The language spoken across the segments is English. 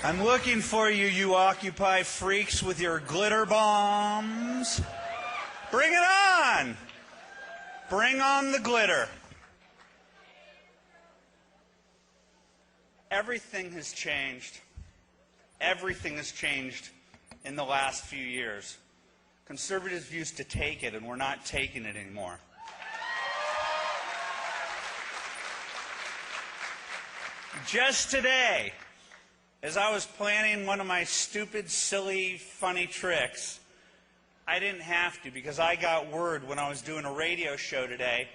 I'm looking for you, you Occupy freaks with your glitter bombs. Bring it on! Bring on the glitter. Everything has changed. Everything has changed in the last few years. Conservatives used to take it, and we're not taking it anymore. Just today, as I was planning one of my stupid, silly, funny tricks, I didn't have to because I got word when I was doing a radio show today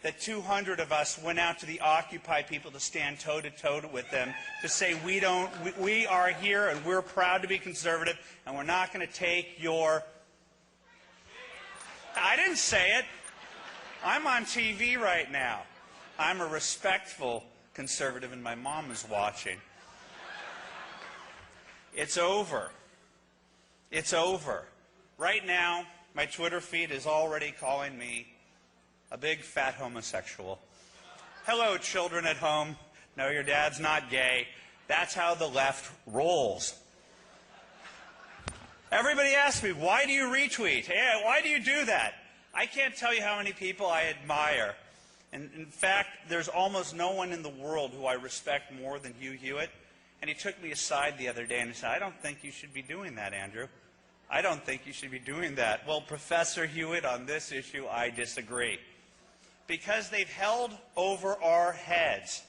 that 200 of us went out to the Occupy people to stand toe-to-toe with them to say we are here and we're proud to be conservative and we're not going to take your... I didn't say it. I'm on TV right now. I'm a respectful conservative and my mom is watching. It's over. It's over. Right now, my Twitter feed is already calling me a big fat homosexual. Hello, children at home. No, your dad's not gay. That's how the left rolls. Everybody asks me, why do you retweet? Hey, why do you do that? I can't tell you how many people I admire. And in fact, there's almost no one in the world who I respect more than Hugh Hewitt. And he took me aside the other day and he said, I don't think you should be doing that, Andrew. I don't think you should be doing that. Well, Professor Hewitt, on this issue, I disagree. Because they've held over our heads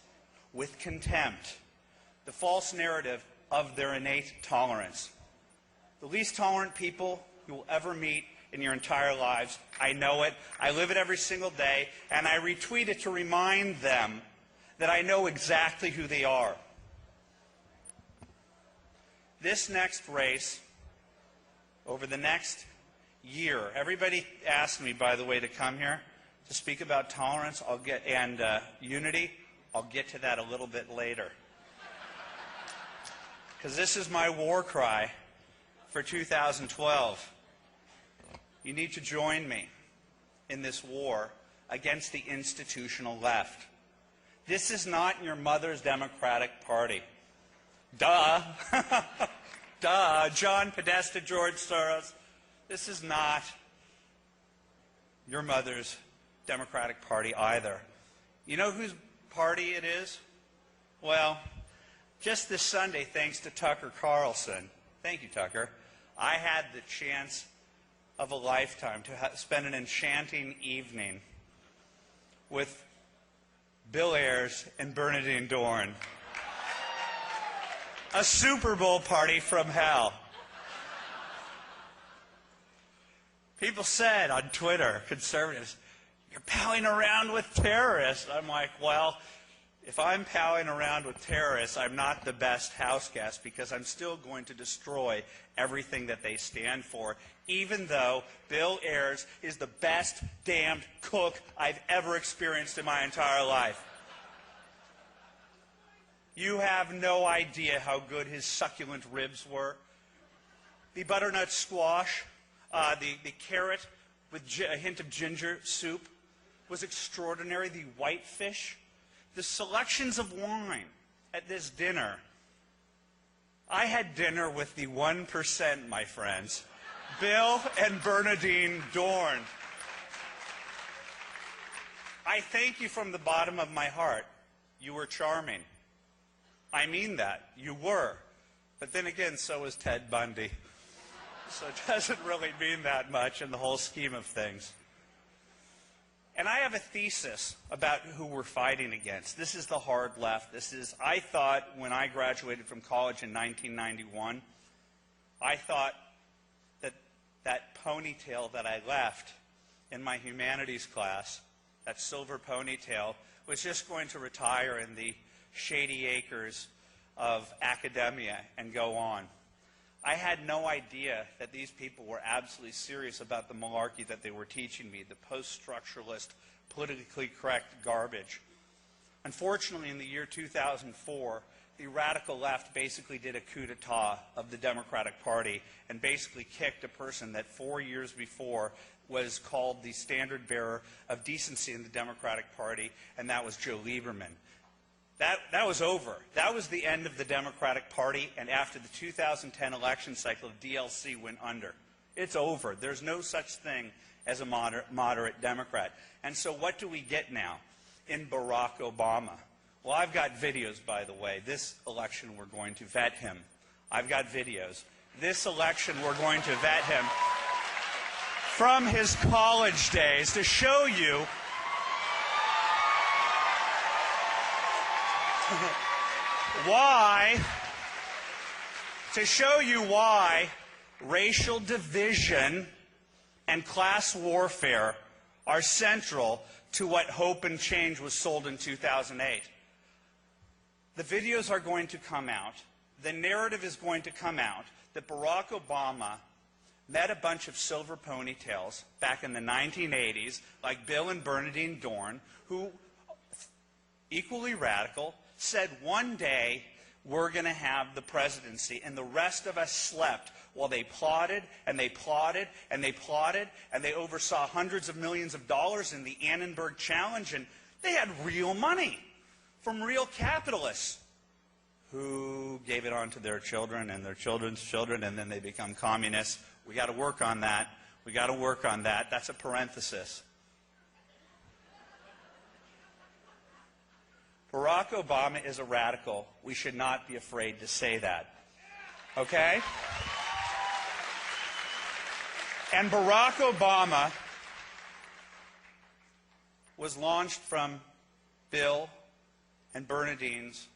with contempt the false narrative of their innate tolerance. The least tolerant people you will ever meet in your entire lives. I know it. I live it every single day. And I retweet it to remind them that I know exactly who they are. This next race, over the next year, everybody asked me, by the way, to come here to speak about tolerance and unity. I'll get to that a little bit later. Because this is my war cry for 2012. You need to join me in this war against the institutional left. This is not your mother's Democratic Party. Duh. Duh. John Podesta, George Soros. This is not your mother's Democratic Party either. You know whose party it is? Well, just this Sunday, thanks to Tucker Carlson, thank you, Tucker, I had the chance of a lifetime to spend an enchanting evening with Bill Ayers and Bernadine Dorn. A Super Bowl party from hell. People said on Twitter, conservatives, you're palling around with terrorists. I'm like, well, if I'm palling around with terrorists, I'm not the best house guest because I'm still going to destroy everything that they stand for, even though Bill Ayers is the best damned cook I've ever experienced in my entire life. You have no idea how good his succulent ribs were. The butternut squash, the carrot with a hint of ginger soup was extraordinary. The whitefish, the selections of wine at this dinner. I had dinner with the 1%, my friends. Bill and Bernadine Dorn. I thank you from the bottom of my heart. You were charming. I mean that. You were. But then again, so was Ted Bundy. So it doesn't really mean that much in the whole scheme of things. And I have a thesis about who we're fighting against. This is the hard left. I thought when I graduated from college in 1991, I thought that that ponytail that I left in my humanities class, that silver ponytail, was just going to retire in the shady acres of academia and go on. I had no idea that these people were absolutely serious about the malarkey that they were teaching me, the post-structuralist, politically correct garbage. Unfortunately, in the year 2004, the radical left basically did a coup d'etat of the Democratic Party and basically kicked a person that 4 years before was called the standard bearer of decency in the Democratic Party, and that was Joe Lieberman. That was over. That was the end of the Democratic Party, and after the 2010 election cycle, the DLC went under. It's over. There's no such thing as a moderate Democrat. And so what do we get now in Barack Obama? Well, I've got videos, by the way. This election, we're going to vet him. I've got videos. This election, we're going to vet him from his college days to show you why racial division and class warfare are central to what Hope and Change was sold in 2008. The videos are going to come out. The narrative is going to come out that Barack Obama met a bunch of silver ponytails back in the 1980s, like Bill and Bernadine Dorn, who, equally radical, said one day we're going to have the presidency, and the rest of us slept while they plotted and they plotted and they plotted, and they oversaw hundreds of millions of dollars in the Annenberg Challenge, and they had real money from real capitalists who gave it on to their children and their children's children, and then they become communists. We got to work on that. We got to work on that. That's a parenthesis. Barack Obama is a radical. We should not be afraid to say that. Okay? And Barack Obama was launched from Bill and Bernadine's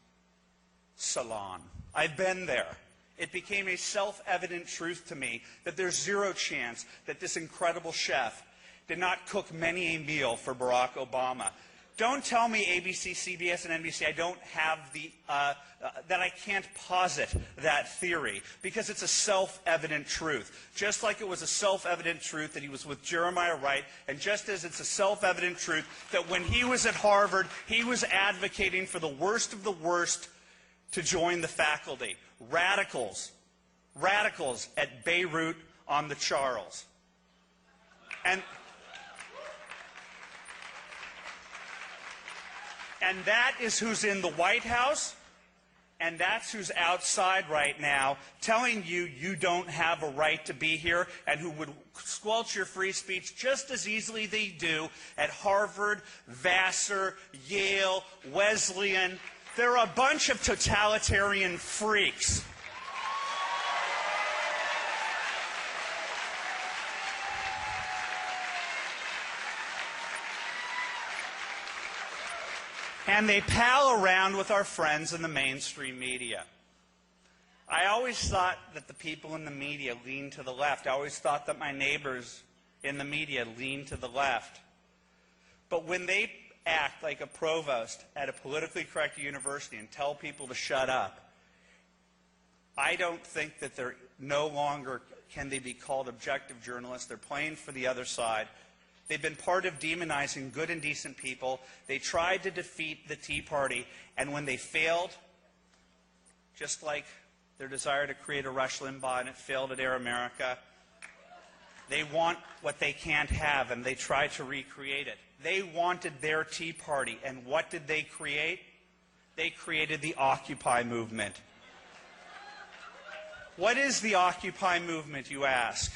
salon. I've been there. It became a self-evident truth to me that there's zero chance that this incredible chef did not cook many a meal for Barack Obama. Don't tell me ABC, CBS, and NBC I don't have that I can't posit that theory, because it's a self-evident truth. Just like it was a self-evident truth that he was with Jeremiah Wright, and just as it's a self-evident truth that when he was at Harvard, he was advocating for the worst of the worst to join the faculty. Radicals at Beirut on the Charles. And that is who's in the White House, and that's who's outside right now telling you you don't have a right to be here, and who would squelch your free speech just as easily they do at Harvard, Vassar, Yale, Wesleyan. They're a bunch of totalitarian freaks. And they pal around with our friends in the mainstream media. I always thought that the people in the media leaned to the left. I always thought that my neighbors in the media leaned to the left. But when they act like a provost at a politically correct university and tell people to shut up, I don't think that they're no longer can they be called objective journalists. They're playing for the other side. They've been part of demonizing good and decent people. They tried to defeat the Tea Party, and when they failed, just like their desire to create a Rush Limbaugh and it failed at Air America, they want what they can't have, and they try to recreate it. They wanted their Tea Party, and what did they create? They created the Occupy movement. What is the Occupy movement, you ask?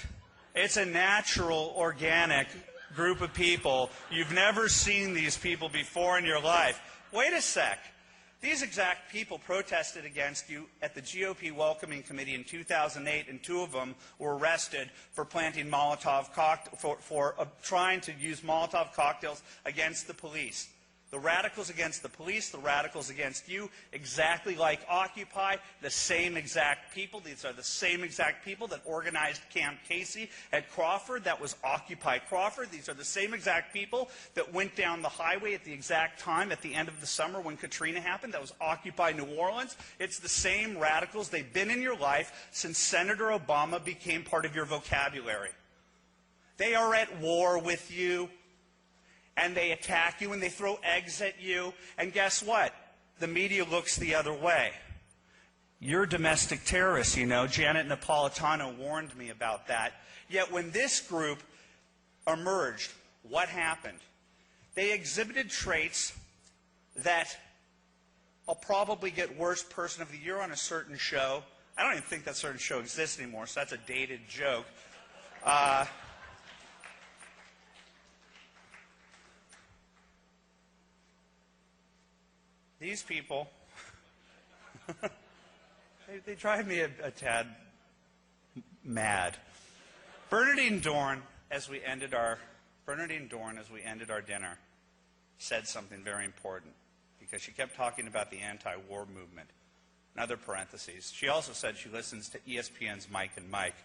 It's a natural, organic group of people. You've never seen these people before in your life. Wait a sec. These exact people protested against you at the GOP Welcoming Committee in 2008, and two of them were arrested for planting Molotov for trying to use Molotov cocktails against the police. The radicals against the police, the radicals against you, exactly like Occupy, the same exact people. These are the same exact people that organized Camp Casey at Crawford. That was Occupy Crawford. These are the same exact people that went down the highway at the exact time at the end of the summer when Katrina happened. That was Occupy New Orleans. It's the same radicals. They've been in your life since Senator Obama became part of your vocabulary. They are at war with you. And they attack you, and they throw eggs at you. And guess what? The media looks the other way. You're domestic terrorists, you know. Janet Napolitano warned me about that. Yet when this group emerged, what happened? They exhibited traits that I'll probably get Worst Person of the Year on a certain show. I don't even think that certain show exists anymore, so that's a dated joke. These people, they drive me a tad mad. Bernadine Dorn, as we ended our dinner, said something very important, because she kept talking about the anti-war movement. Another parentheses. She also said she listens to ESPN's Mike and Mike.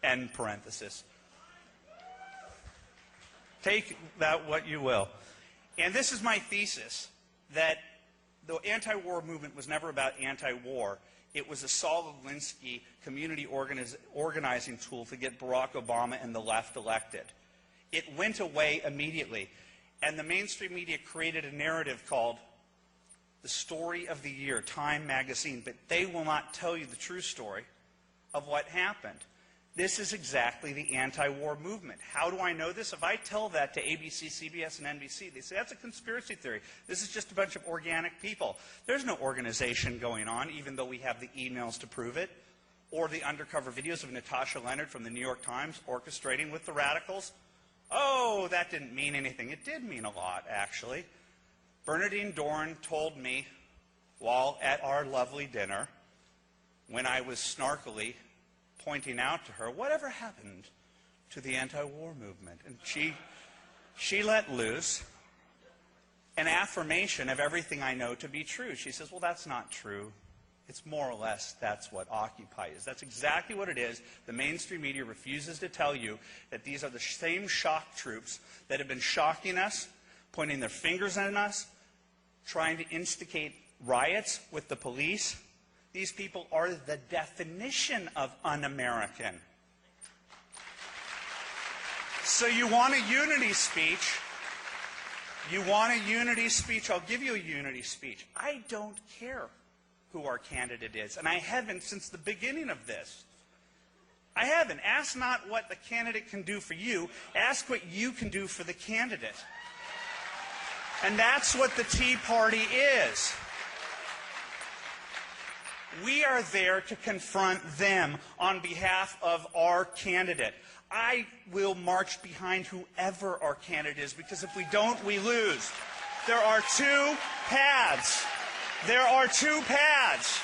End parenthesis. Take that what you will. And this is my thesis, that the anti-war movement was never about anti-war. It was a Saul Alinsky community organizing tool to get Barack Obama and the left elected. It went away immediately. And the mainstream media created a narrative called The Story of the Year, Time magazine, but they will not tell you the true story of what happened. This is exactly the anti-war movement. How do I know this? If I tell that to ABC, CBS, and NBC, they say, that's a conspiracy theory. This is just a bunch of organic people. There's no organization going on, even though we have the emails to prove it, or the undercover videos of Natasha Leonard from the New York Times orchestrating with the radicals. Oh, that didn't mean anything. It did mean a lot, actually. Bernadine Dorn told me while at our lovely dinner, when I was snarkily pointing out to her, whatever happened to the anti-war movement? And she let loose an affirmation of everything I know to be true. She says, well, that's not true. It's more or less that's what Occupy is. That's exactly what it is. The mainstream media refuses to tell you that these are the same shock troops that have been shocking us, pointing their fingers at us, trying to instigate riots with the police. These people are the definition of un-American. So you want a unity speech? You want a unity speech? I'll give you a unity speech. I don't care who our candidate is, and I haven't since the beginning of this. I haven't. Ask not what the candidate can do for you. Ask what you can do for the candidate. And that's what the Tea Party is. We are there to confront them on behalf of our candidate. I will march behind whoever our candidate is, because if we don't, we lose. There are two paths. There are two paths.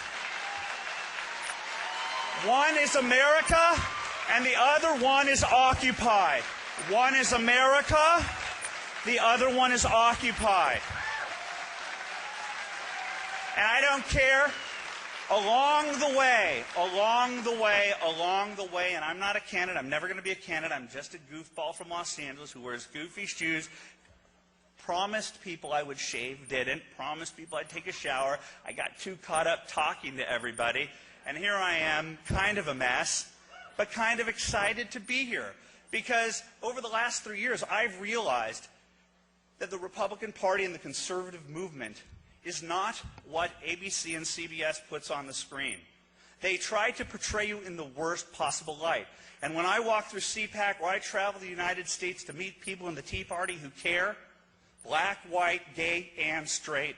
One is America, and the other one is Occupy. One is America, the other one is Occupy. And I don't care. Along the way, and I'm not a candidate, I'm never going to be a candidate, I'm just a goofball from Los Angeles who wears goofy shoes, promised people I would shave, didn't, promised people I'd take a shower, I got too caught up talking to everybody, and here I am, kind of a mess, but kind of excited to be here. Because over the last 3 years, I've realized that the Republican Party and the conservative movement is not what ABC and CBS puts on the screen. They try to portray you in the worst possible light. And when I walk through CPAC, or I travel the United States to meet people in the Tea Party who care, black, white, gay, and straight,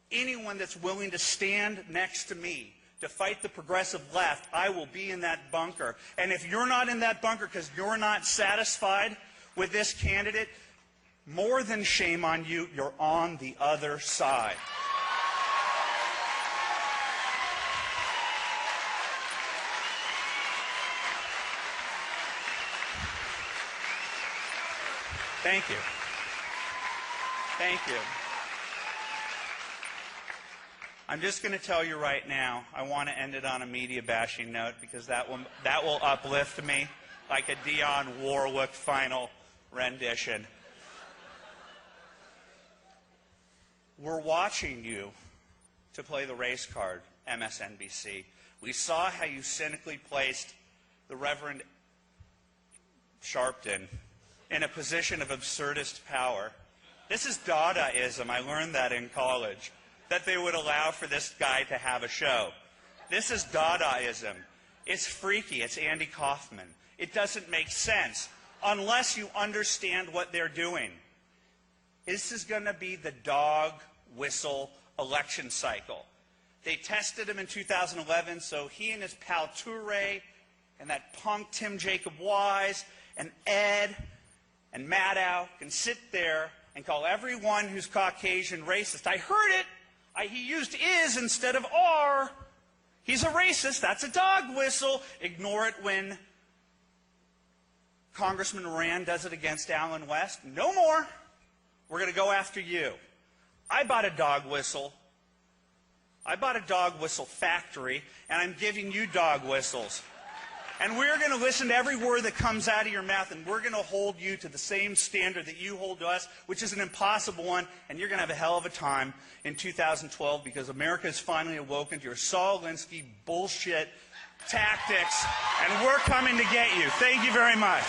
anyone that's willing to stand next to me to fight the progressive left, I will be in that bunker. And if you're not in that bunker because you're not satisfied with this candidate, more than shame on you, you're on the other side. Thank you. Thank you. I'm just going to tell you right now, I want to end it on a media bashing note, because that will uplift me like a Dionne Warwick final rendition. We're watching you to play the race card, MSNBC. We saw how you cynically placed the Reverend Sharpton in a position of absurdist power. This is Dadaism. I learned that in college, that they would allow for this guy to have a show. This is Dadaism. It's freaky. It's Andy Kaufman. It doesn't make sense unless you understand what they're doing. This is going to be the dog whistle election cycle. They tested him in 2011, so he and his pal Toure and that punk Tim Jacob Wise and Ed and Maddow can sit there and call everyone who's Caucasian racist. I heard it. He used is instead of are. He's a racist. That's a dog whistle. Ignore it when Congressman Rand does it against Allen West. No more. We're going to go after you. I bought a dog whistle. I bought a dog whistle factory, and I'm giving you dog whistles. And we're going to listen to every word that comes out of your mouth, and we're going to hold you to the same standard that you hold to us, which is an impossible one, and you're going to have a hell of a time in 2012 because America has finally awoken to your Saul Alinsky bullshit tactics, and we're coming to get you. Thank you very much.